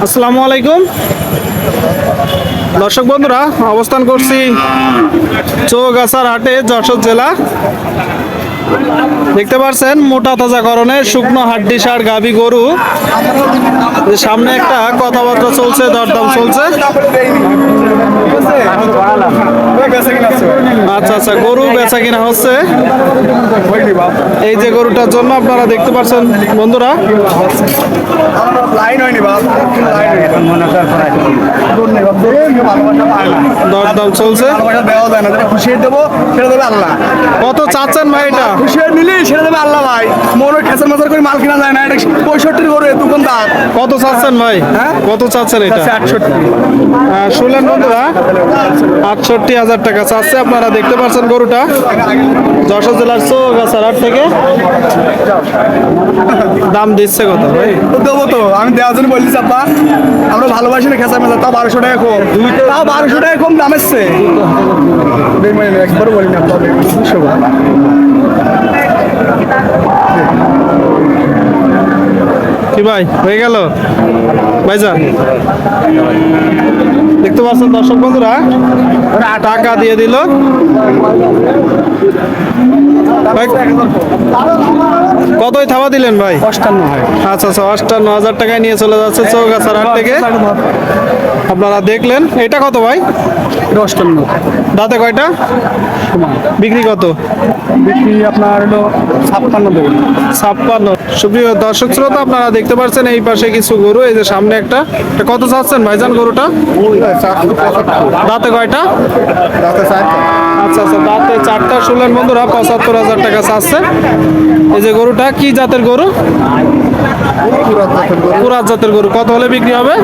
আসসালামু আলাইকুম দর্শক বন্ধুরা, অবস্থান করছি চৌগাছার হাটে, যশোর জেলা। দেখতে পাচ্ছেন মোটা তাজাকরণের শুকনো হাড্ডি সার গাভী গরু। সামনে একটা কথাবার্তা চলছে, দরদাম চলছে। আচ্ছা আচ্ছা, গরু বেচা কিনা হচ্ছে। এই যে গরুটার জন্য আপনারা দেখতে পাচ্ছেন বন্ধুরা, দরদাম চলছে। কত চাচ্ছেন ভাই এটা? ভাই মনে খেসার মাজার করে মাল কিনা যায় না। এটা 65 করে দোকানদার। কত চাচ্ছেন ভাই? কত চাচ্ছেন এটা? 68। শুনলেন বন্ধুরা, 68,000 টাকা চাচ্ছে। আপনারা দেখতে পাচ্ছেন গরুটা যশোর জেলার চৌগাছার হাট থেকে। দাম দিচ্ছে কত ভাই? দেবো তো, আমি দেওয়ার জন্য বলছি আপা, আমরা ভালোবাসি না খেসার মাজার। তাও 1200 টাকা কম, তাও 1200 টাকা কম দাম এসছে। একবার বলি না কি ভাই, হয়ে গেল ভাইজান? দেখতে পাচ্ছেন দর্শক বন্ধুরা, টাকা দিয়ে দিল। কতই থাবা দিলেন ভাই? 58। আচ্ছা আচ্ছা, 58,000 টাকায় নিয়ে চলে যাচ্ছে চৌগাছার হাট থেকে। আপনারা দেখলেন। এটা কত ভাই? 58। দাঁতে কয়টা? বিক্রি কত? বিক্রি আপনার হলো 56 দেবেন। 56। সুপ্রিয় দর্শক শ্রোতা, আপনারা দেখতে পাচ্ছেন এই পাশে কিছু গরু। এই যে সামনে একটা। কত চাচ্ছেন ভাইজান গরুটা? দাঁতে কয়টা? আচ্ছা আচ্ছা, দাঁতে 4টা। শুনলেন বন্ধুরা, 75,000 টাকা চাচ্ছে। এই যে গরুটা কি জাতের গরু? পুরাত জাতের গরু। কত হলে বিক্রি হবে?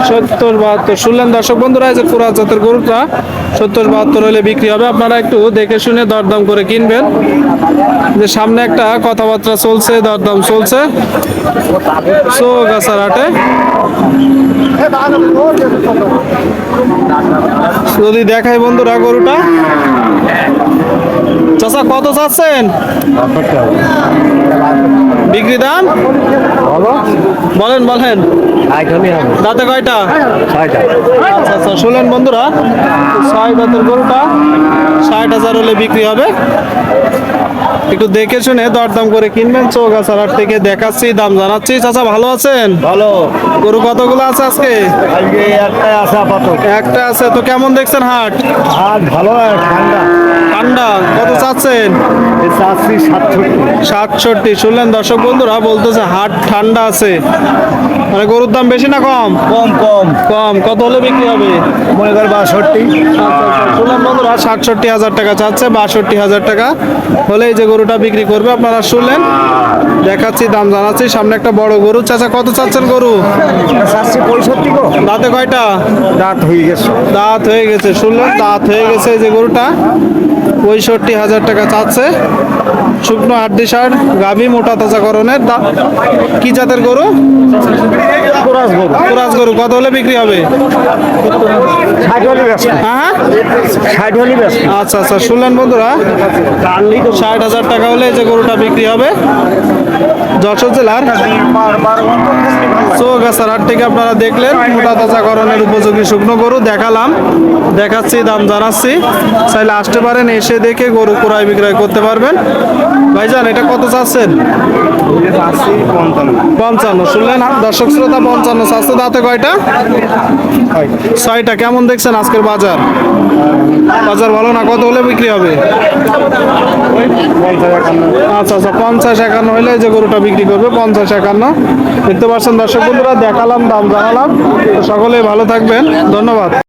70-72। শুনলেন দর্শক বন্ধুরা, এই যে পুরাত জাতের গরুটা 70-72 হলে বিক্রি হবে। আপনারা একটু দেখে শুনে দরদাম করে কিনবেন। যে সামনে একটা কথাবার্তা চলছে, দরদাম চলছে চৌগাছার হাটে। যদি দেখাই বন্ধুরা গরুটা, চাচা কত চাচ্ছেন বিক্রি দাম? বলেন বলেন। দাঁতে কয়টা? আচ্ছা আচ্ছা, শুনলেন বন্ধুরা, 6 দাঁতের গরুটা 60,000 হলে বিক্রি হবে। একটু দেখে শুনে দরদাম করে কিনবেন। চৌগাছার হাট থেকে দেখাচ্ছি, দাম জানাচ্ছি। চাচা ভালো আছেন? ভালো। গরু কতগুলো আছে আজকে? আজকে একটাই আছে আপাতত। একটা আছে। তো কেমন দেখছেন হাট? হাট ভালো, ঠান্ডা। ঠান্ডা। কত চাচ্ছেন? 67। শুনলেন দর্শক বন্ধুরা, বলতেছে হাট ঠান্ডা আছে। মানে গরুর দাম বেশি না কম? কম কম কম। কত হলে বিক্রি হবে? মনে কর 62। শুনলেন বন্ধুরা, 67,000 টাকা চাচ্ছে। 62,000 টাকা হলে এই যে গরুটা বিক্রি করবে। আপনারা শুনলেন, দেখাচ্ছি, দাম জানাচ্ছি। সামনে একটা বড় গরু। চাচা কত চাচ্ছেন গরু? 65। দাঁতে কয়টা? দাঁত হয়ে গেছে। দাঁত হয়ে গেছে। শুনলেন, দাঁত হয়ে গেছে। এই যে গরুটা 65,000 টাকা চাচ্ছে। শুকনো হাড্ডি সার গাভী, মোটা তাজাকরণের। কি জাতের গরু? কুরাজ গরু। কত হলে বিক্রি হবে? হ্যাঁ, আচ্ছা আচ্ছা। শুনলেন বন্ধুরা, 60,000 টাকা হলে এই যে গরুটা বিক্রি হবে। যশোর জেলার চৌগাছার হাট থেকে আপনারা দেখলেন মোটা তাজাকরণের উপযোগী শুকনো গরু দেখালাম, দেখাচ্ছি, দাম জানাচ্ছি। চাইলে আসতে পারেন, এসে দেখে গরু ক্রয় বিক্রয় করতে পারবেন। ভাইজান এটা কত চাচ্ছেন? 55। শুনলেন দর্শক শ্রোতা, 55 চাচ্ছে। দাঁতে কয়টা? 6টা। কেমন দেখছেন আজকের বাজার? বাজার ভালো না। কত হলে বিক্রি হবে? আচ্ছা আচ্ছা, 50-51 হলে এই যে গরুটা বিক্রি করবে। 50-51 দেখতে পাচ্ছেন দর্শক বন্ধুরা, দেখালাম, দাম জানালাম। সকলেই ভালো থাকবেন, ধন্যবাদ।